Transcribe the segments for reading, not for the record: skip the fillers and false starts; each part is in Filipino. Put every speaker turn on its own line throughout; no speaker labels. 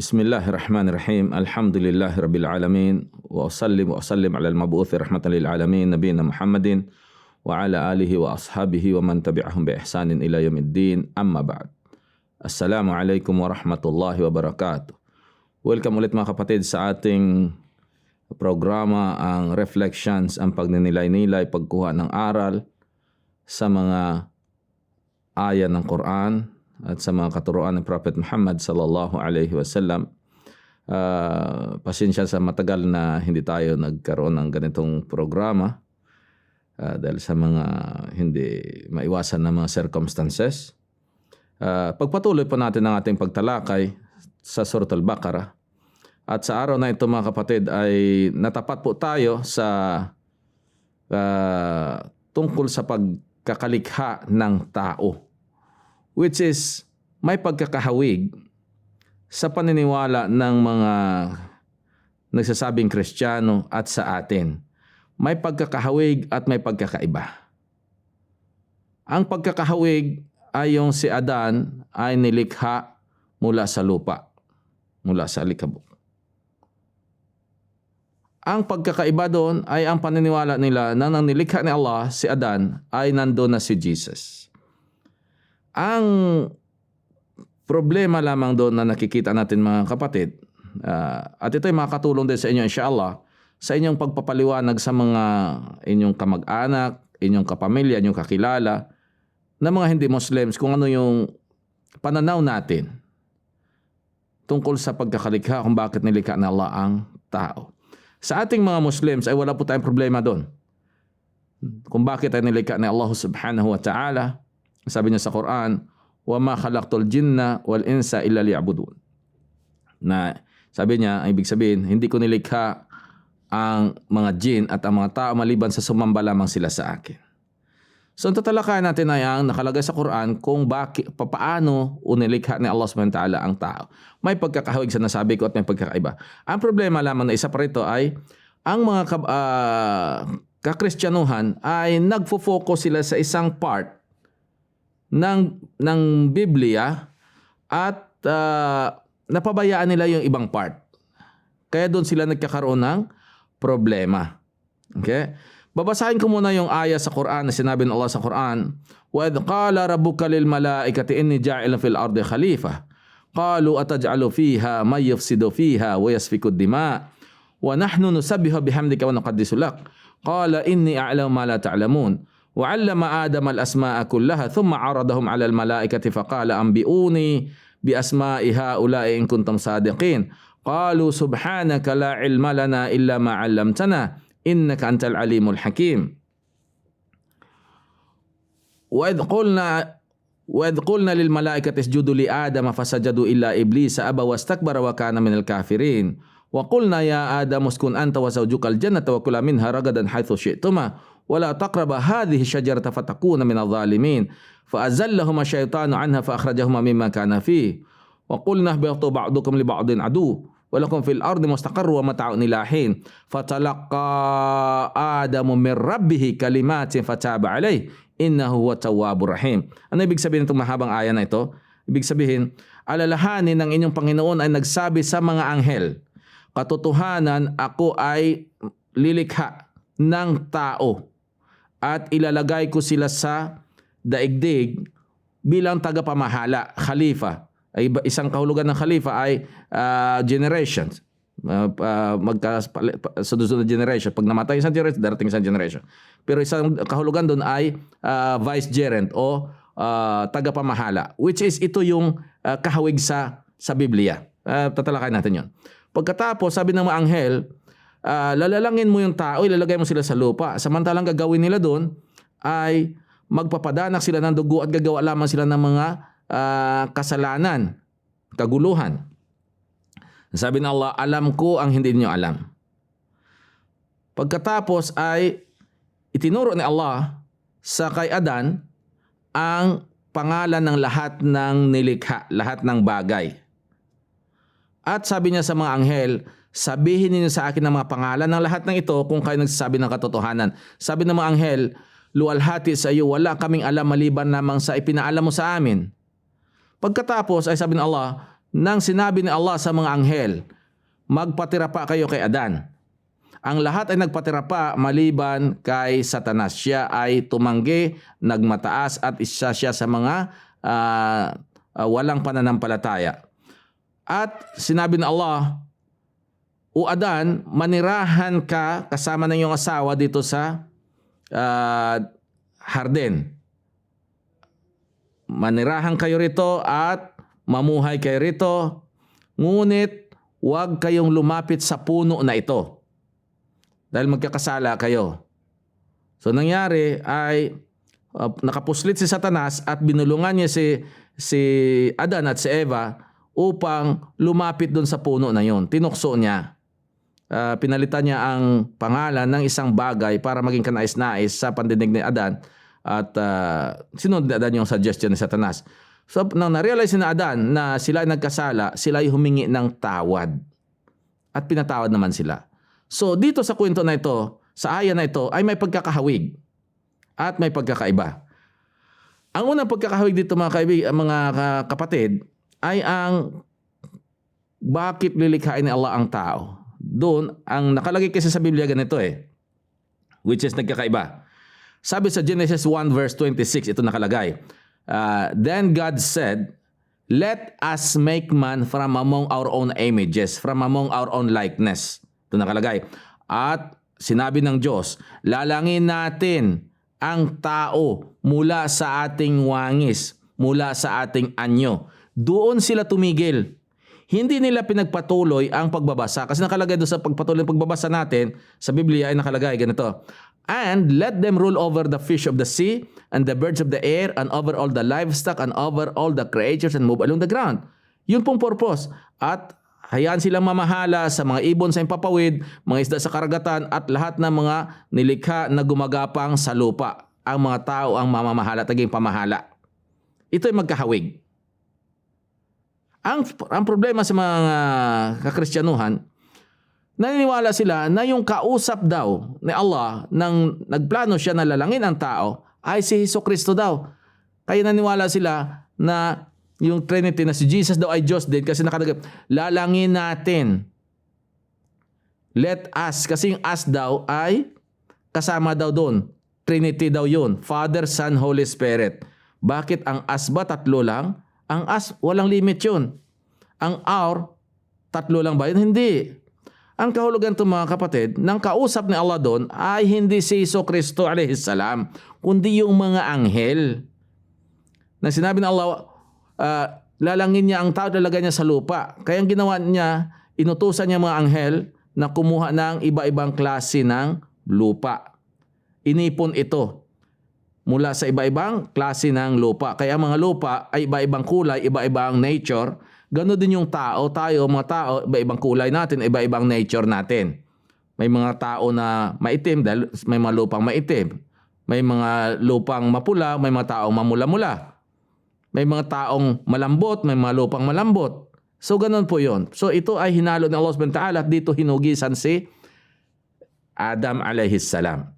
Bismillahirrahmanirrahim. Alhamdulillahi Rabbil Alamin. Wa usallim ala al-mabu'uthi rahmatan lil alamin nabiyina Muhammadin wa ala alihi wa ashabihi wa man tabi'ahum bi ihsanin ila yaumiddin. Amma ba'd. Assalamualaikum warahmatullahi wabarakatuh. Welcome ulit mga kapatid sa ating programa, ang Reflections, ang pagninilay-nilay, pagkuha ng aral sa mga aya ng Quran at sa mga katuruan ng Prophet Muhammad sallallahu alaihi wasallam. Pasensya sa matagal na hindi tayo nagkaroon ng ganitong programa dahil sa mga hindi maiwasan na mga circumstances. Pagpatuloy po natin ang ating pagtalakay sa Surah Al-Baqarah. At sa araw na ito mga kapatid ay natapat po tayo sa tungkol sa pagkakalikha ng tao, which is may pagkakahawig sa paniniwala ng mga nagsasabing Kristiyano at sa atin. May pagkakahawig at may pagkakaiba. Ang pagkakahawig ay yung si Adan ay nilikha mula sa lupa, mula sa alikabok. Ang pagkakaiba doon ay ang paniniwala nila na nang nilikha ni Allah si Adan ay nandoon na si Jesus. Ang problema lamang doon na nakikita natin mga kapatid, at ito ay makakatulong din sa inyo inshallah, sa inyong pagpapaliwanag sa mga inyong kamag-anak, inyong kapamilya, inyong kakilala, na mga hindi Muslims, kung ano yung pananaw natin tungkol sa pagkakalikha, kung bakit nilikha na Allah ang tao. Sa ating mga Muslims ay wala po tayong problema doon. Kung bakit ay nilikha ni Allah subhanahu wa ta'ala. Sabi niya sa Quran, وَمَا خَلَقْتُ الْجِنَّ وَالْإِنسَ إِلَّا لِيَعْبُدُونَ. Na sabi niya, ibig sabihin, hindi ko nilikha ang mga jin at ang mga tao maliban sa sumamba lamang sila sa akin. So ang tatalakayan natin ay ang nakalagay sa Quran kung paano unilikha ni Allah subhanahu wa ta'ala ang tao. May pagkakahawig sa nasabi ko at may pagkakaiba. Ang problema lamang na isa pa rito ay ang mga kakristyanuhan ay nagfo-focus sila sa isang part ng Biblia at napabayaan nila yung ibang part. Kaya doon sila nagkakaroon ng problema. Okay? Babasahin ko muna yung aya sa Quran na sinabi ng Allah sa Quran, وَإِذْ قَالَ رَبُّكَ لِلْمَلَائِكَةِ إِنِّي جَاعِلٌ فِي الْأَرْضِ خَلِيفَةً قَالُوا أَتَجْعَلُ فِيهَا مَن يُفْسِدُ فِيهَا وَيَسْفِكُ الدِّمَاءَ وَنَحْنُ نُسَبِّحُ بِحَمْدِكَ وَنُقَدِّسُ لَكَ قَالَ إِنِّي أَعْلَمُ مَا لَا تَعْلَمُونَ وَعَلَّمَ آدَمَ الْأَسْمَاءَ كُلَّهَا ثُمَّ عَرَضَهُمْ عَلَى الْمَلَائِكَةِ فَقَالَ أَنبِئُونِي بِأَسْمَاءِ هَؤُلَاءِ إِن كُنتُمْ صَادِقِينَ قَالُوا سُبْحَانَكَ لَا عِلْمَ لَنَا إِلَّا مَا عَلَّمْتَنَا إِنَّكَ أَنْتَ الْعَلِيمُ الْحَكِيمُ وَإِذْ قُلْنَا لِلْمَلَائِكَةِ اسْجُدُوا لِآدَمَ فَسَجَدُوا إِلَّا إِبْلِيسَ أَبَى وَاسْتَكْبَرَ وَكَانَ مِنَ الْكَافِرِينَ وَقُلْنَا يَا آدَمُ اسْكُنْ أَنْتَ وَزَوْجُكَ الْجَنَّةَ وَكُلَا مِنْهَا رَغَدًا حَيْثُ شِئْتُمَا وَلَا تَقْرَبَا هَذِهِ الشَّجَرَةَ فَتَكُونَ مِنَ الظَّالِمِينَ فَأَزَلَّهُمَا الشَّيْطَانُ عَنْهَا فَأَخْرَجَهُمَا مِمَّا كَانَ فِيهِ وَقُلْنَا اهْبِطُوا بَعْضُكُمْ لِبَعْضٍ عَدُوٌّ وَلَكُمْ فِي الْأَرْضِ مُسْتَقَرٌّ وَمَتَاعٌ إِلَىٰ حِينٍ فَتَلَقَّى آدَمُ مِنْ رَبِّهِ كَلِمَاتٍ فَتَابَ عَلَيْهِ إِنَّهُ هُوَ التَّوَّابُ الرَّحِيمُ. Ano ibig sabihin itong mahabang aya na ito? Ibig sabihin, alalahanin ng inyong Panginoon ay nagsabi sa mga anghel, katotohanan ako ay lilikha ng tao at ilalagay ko sila sa daigdig bilang tagapamahala, khalifa. Ay isang kahulugan ng khalifa ay generations. Sunod-sunod generation. Pag namatay isang generation, darating isang generation. Pero isang kahulugan doon ay vicegerent o tagapamahala, which is ito yung kahawig sa Biblia. Tatalakayin natin yon. Pagkatapos, sabi ng mga anghel, lalalangin mo yung tao, ilalagay mo sila sa lupa. Samantalang gagawin nila doon ay magpapadanak sila ng dugo at gagawa lamang sila ng mga kasalanan, kaguluhan. Sabi ng Allah, alam ko ang hindi niyo alam. Pagkatapos ay itinuro ni Allah sa kay Adan ang pangalan ng lahat ng nilikha, lahat ng bagay. At sabi niya sa mga anghel, sabihin niyo sa akin ang mga pangalan ng lahat ng ito kung kayo nagsasabi ng katotohanan. Sabi ng mga anghel, luwalhati sa iyo, wala kaming alam maliban lamang sa ipinaalam mo sa amin. Pagkatapos ay sabi ng Allah, nang sinabi ni Allah sa mga anghel, magpatira pa kayo kay Adan. Ang lahat ay nagpatira pa maliban kay Satanas. Siya ay tumanggi, nagmataas at isa siya sa mga walang pananampalataya. At sinabi ni Allah, O Adan, manirahan ka kasama ng iyong asawa dito sa Harden. Manirahan kayo rito at mamuhay kayo rito, ngunit huwag kayong lumapit sa puno na ito dahil magkakasala kayo. So nangyari ay nakapuslit si Satanas at binulungan niya si Adan at si Eva upang lumapit doon sa puno na yon. Tinukso niya. Pinalitan niya ang pangalan ng isang bagay para maging kanais-nais sa pandinig ni Adan at sinunod ni Adan yung suggestion ni Satanas. So nang na-realize ni Adan na sila ay nagkasala, sila ay humingi ng tawad at pinatawad naman sila. So dito sa kwento na ito, sa aya na ito ay may pagkakahawig at may pagkakaiba. Ang unang pagkakahawig dito mga kapatid ay ang bakit lilikhain ni Allah ang tao. Doon, ang nakalagay kasi sa Biblia ganito which is nagkakaiba. Sabi sa Genesis 1 verse 26, ito nakalagay. Then God said, let us make man from among our own images, from among our own likeness. Ito nakalagay. At sinabi ng Diyos, lalangin natin ang tao mula sa ating wangis, mula sa ating anyo. Doon sila tumigil. Hindi nila pinagpatuloy ang pagbabasa. Kasi nakalagay doon sa pagpatuloy ng pagbabasa natin, sa Biblia ay nakalagay ganito. And let them rule over the fish of the sea and the birds of the air and over all the livestock and over all the creatures and move along the ground. Yun pong purpose. At hayaan silang mamahala sa mga ibon sa impapawid, mga isda sa karagatan at lahat ng mga nilikha na gumagapang sa lupa. Ang mga tao ang mamamahala, taging pamahala. Ito ay magkahawig. Ang problema sa mga kakristyanuhan, naniniwala sila na yung kausap daw ni Allah nang nagplano siya na lalangin ang tao ay si Jesucristo daw. Kaya naniniwala sila na yung Trinity na si Jesus daw ay Diyos din kasi nakalagay, lalangin natin. Let us, kasi yung us daw ay kasama daw doon. Trinity daw yun. Father, Son, Holy Spirit. Bakit ang us ba tatlo lang? Ang us, walang limit yun. Ang our, tatlo lang ba yun? Hindi. Ang kahulugan ito mga kapatid, nang kausap ni Allah doon ay hindi si Jesucristo alayhis salam, kundi yung mga anghel. Na sinabi ng Allah, lalangin niya ang tao, lalagay niya sa lupa. Kaya ang ginawa niya, inutusan niya mga anghel na kumuha ng iba-ibang klase ng lupa. Inipon ito mula sa iba-ibang klase ng lupa. Kaya mga lupa ay iba-ibang kulay, iba-ibang nature. Ganon din yung tao, mga tao, iba-ibang kulay natin, iba-ibang nature natin. May mga tao na maitim dahil may mga lupang maitim. May mga lupang mapula, may mga taong mamula-mula. May mga taong malambot, may mga lupang malambot. So ganon po yon. So ito ay hinalo ng Allah subhanahu wa ta'ala at dito hinugisan si Adam alayhis salam.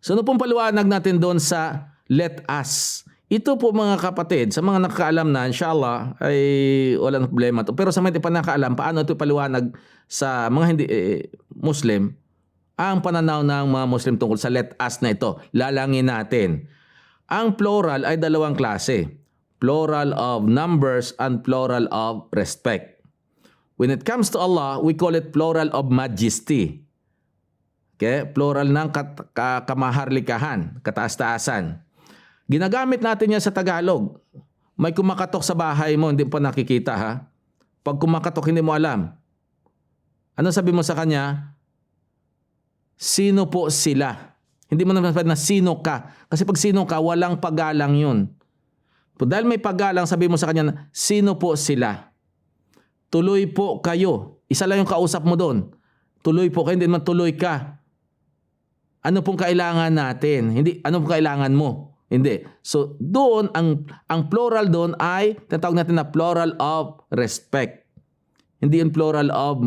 So ano pong paliwanag natin doon sa let us? Ito po mga kapatid, sa mga nakakaalam na, inshallah, ay walang problema ito. Pero sa mga hindi pa nakakaalam, paano ito paliwanag sa mga hindi Muslim, ang pananaw ng mga Muslim tungkol sa let us na ito, lalangin natin. Ang plural ay dalawang klase. Plural of numbers and plural of respect. When it comes to Allah, we call it plural of majesty. Okay? Plural ng kamaharlikahan, kataas-taasan. Ginagamit natin yan sa Tagalog. May kumakatok sa bahay mo, hindi pa nakikita ha. Pag kumakatok, hindi mo alam. Ano sabi mo sa kanya? Sino po sila? Hindi mo naman sabi na sino ka. Kasi pag sino ka, walang paggalang yun. Dahil may paggalang, sabi mo sa kanya, sino po sila? Tuloy po kayo. Isa lang yung kausap mo doon. Tuloy po kayo, hindi naman tuloy ka. Ano pong kailangan natin? Hindi, ano pong kailangan mo? Hindi. So doon, ang plural doon ay, tinatawag natin na plural of respect. Hindi yung plural of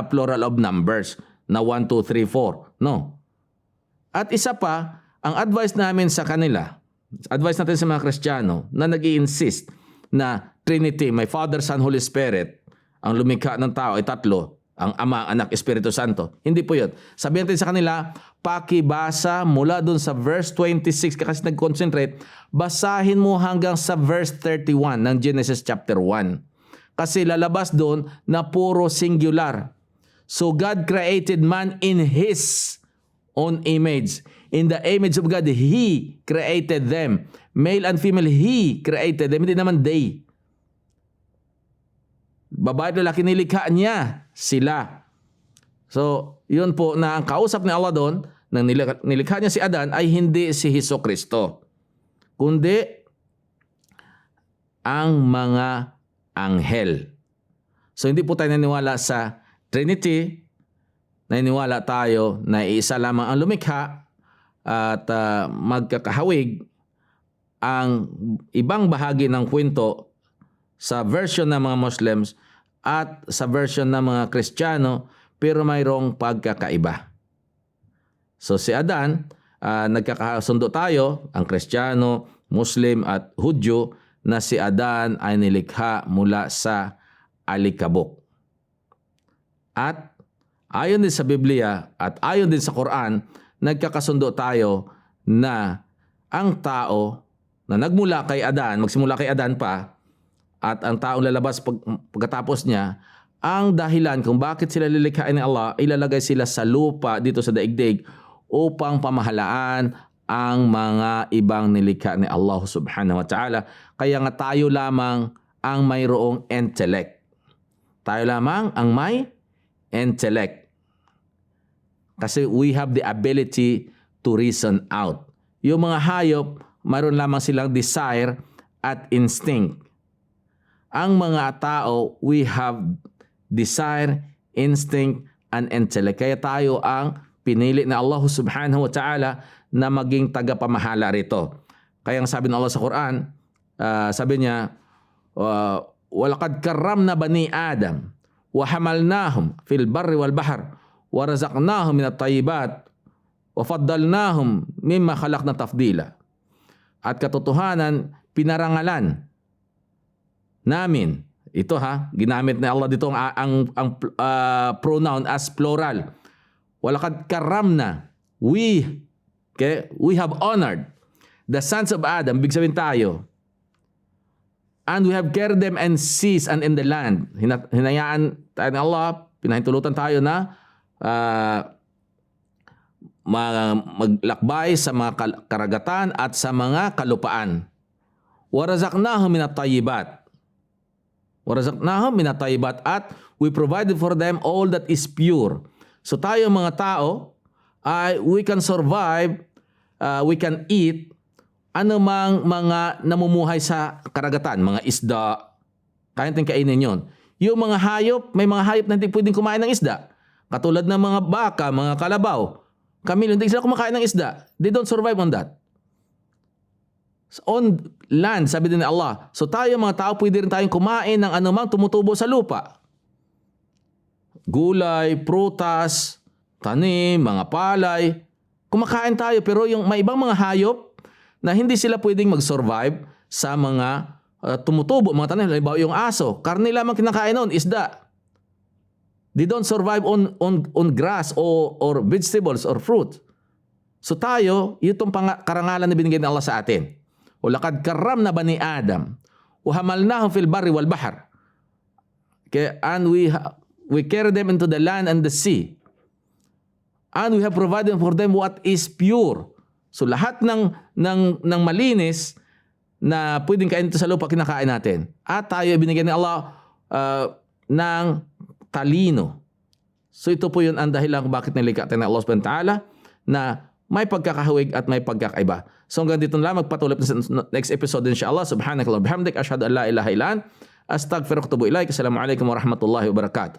plural of numbers na 1, 2, 3, 4. No. At isa pa, ang advice namin sa kanila, advice natin sa mga Kristiyano na nag-i-insist na Trinity, may Father, Son, Holy Spirit. Ang lumikha ng tao ay tatlo. Ang Ama, Anak, Espiritu Santo. Hindi po yun. Sabihin natin sa kanila, pakibasa mula dun sa verse 26, kasi nag-concentrate, basahin mo hanggang sa verse 31 ng Genesis chapter 1. Kasi lalabas dun na puro singular. So God created man in His own image. In the image of God, He created them. Male and female, He created them. Hindi naman they. Babae at lalaki, nilikha niya sila. So, yun po na ang kausap ni Allah doon, nang nilikha niya si Adan, ay hindi si Hesukristo, kundi ang mga anghel. So, hindi po tayo naniniwala sa Trinity. Naniniwala tayo na isa lamang ang lumikha at magkakahawig. Ang ibang bahagi ng kwento sa version ng mga Muslims at sa version ng mga Kristiyano, pero mayroong pagkakaiba. So si Adan, nagkakasundo tayo, ang Kristiyano, Muslim at Hudyo, na si Adan ay nilikha mula sa alikabok. At ayon din sa Biblia at ayon din sa Quran, nagkakasundo tayo na ang tao na nagmula kay Adan, magsimula kay Adan pa, at ang taong lalabas pagkatapos niya, ang dahilan kung bakit sila lilikhain ni Allah, ilalagay sila sa lupa dito sa daigdig upang pamahalaan ang mga ibang nilikha ni Allah subhanahu wa ta'ala. Kaya nga tayo lamang ang mayroong intellect. Tayo lamang ang may intellect. Kasi we have the ability to reason out. Yung mga hayop, mayroon lamang silang desire at instinct. Ang mga tao, we have desire, instinct, and intellect. Kaya tayo ang pinili na Allah subhanahu wa ta'ala na maging tagapamahala rito. Kaya ang sabi ng Allah sa Quran, sabi niya, وَلَقَدْ كَرَّمْنَا بَنِي آدَمَ وَحَمَلْنَاهُمْ فِي الْبَرِّ وَالْبَحْرِ وَرَزَقْنَاهُمْ مِنَ الطَّيِّبَاتِ وَفَضَّلْنَاهُمْ مِمَّا خَلَقْنَا تَفْضِيلًا. At katotohanan, pinarangalan namin. Ito ginamit na Allah dito ang pronoun as plural. Walakad karamna. We have honored the sons of Adam. Big sabihin tayo. And we have carried them in seas and in the land. Hinayaan tayo ng Allah. Pinahintulutan tayo na maglakbay sa mga karagatan at sa mga kalupaan. Warazaqnahum minat tayyibat. Warazaqnahum minat tayyibat, at we provided for them all that is pure. So tayo mga tao, we can survive, we can eat anumang mga namumuhay sa karagatan, mga isda, kaya natin kainin yun. Yung mga hayop, may mga hayop na hindi pwedeng kumain ng isda. Katulad ng mga baka, mga kalabaw, kamilo, hindi sila kumakain ng isda. They don't survive on that. On land, sabi din ni Allah. So tayo mga tao, pwede rin tayong kumain ng anumang tumutubo sa lupa. Gulay, prutas, tanim, mga palay. Kumakain tayo, pero yung may ibang mga hayop na hindi sila pwedeng mag-survive sa mga tumutubo, mga tanim. Halimbawa yung aso, karne lamang kinakain noon, isda. They don't survive on grass or vegetables or fruit. So tayo, itong karangalan na binigay ng Allah sa atin. وَلَقَدْ كَرَّمْنَا بَنِي آدَمَ وَحَمَلْنَاهُمْ فِي الْبَرِّ وَالْبَحْرِ. And we carry them into the land and the sea. And we have provided for them what is pure. So lahat ng malinis na pwedeng kain ito sa lupa, kinakain natin. At tayo binigyan ni Allah ng talino. So ito po yun ang dahilan kung bakit nilikha tayo ng Allah subhanahu wa ta'ala, na may pagkakahawig at may pagkakaiba. So hanggang dito na lang, magpatuloy sa next episode insyaAllah. Subhanakallahumma bihamdik, ashhadu an la ilaha illa anta, astaghfiruka wa atubu ilaik. Assalamualaikum warahmatullahi wabarakatuh.